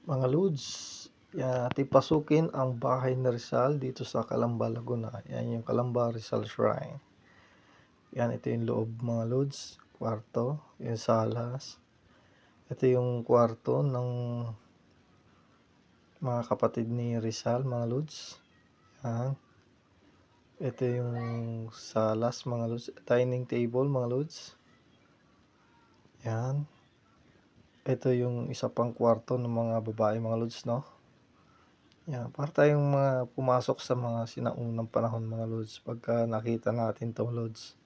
Mga lods, yan ating pasukin ang bahay ni Rizal dito sa Calamba, Laguna. Yan yung Calamba Rizal Shrine. Yan, ito yung loob mga lods, kwarto, yung salas. Ito yung kwarto ng mga kapatid ni Rizal mga lods. Yan. Ito yung salas mga lods, dining table mga lods. Yan. Ito yung isa pang kwarto ng mga babae mga lods, no? Yan, para tayong mga pumasok sa mga sinaunang panahon mga lods pagka nakita natin to lods.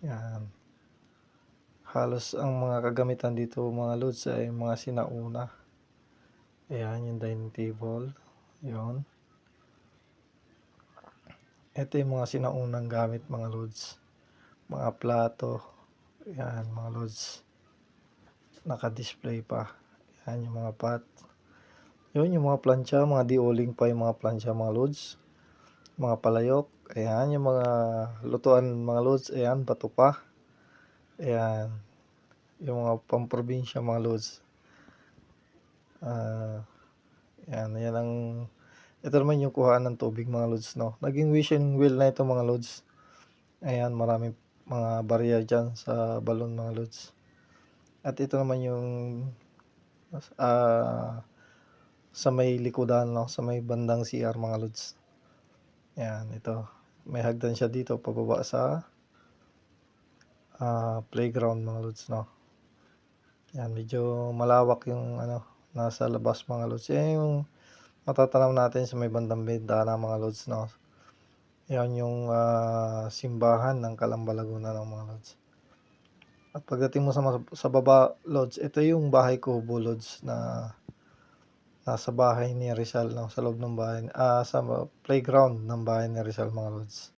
Yan. Halos ang mga kagamitan dito mga lods ay mga sinauna. Ayan yung dining table. Yun. Ito yung mga sinaunang gamit mga lods. Mga plato. Yan mga lods. Naka-display pa. Yan yung mga pot. Yun yung mga plancha, mga di-oling pa yung mga plancha mga lods. Mga palayok. Ayan yung mga lutuan mga lods. Ayan, bato pa. Ayan. Yung mga pamprobinsya mga lods. Yan ang ito naman yung kuhaan ng tubig mga lods, no. Naging wishing well na ito mga lods. Ayan, maraming mga barya dyan sa balon mga lods. At ito naman yung sa may likudan, no, sa may bandang CR mga lods. Yan, ito. May hagdan siya dito pababa sa playground mga lods, no. Yan, medyo malawak yung nasa labas mga lods. Yan yung matatanaw natin sa may bandang bintana mga lods, no. Yan yung simbahan ng Calamba, Laguna ng mga lods. At pagdating mo sa baba lods, ito yung bahay kubo lods na nasa bahay ni Rizal, no, sa loob ng bahay, sa playground ng bahay ni Rizal mga lods.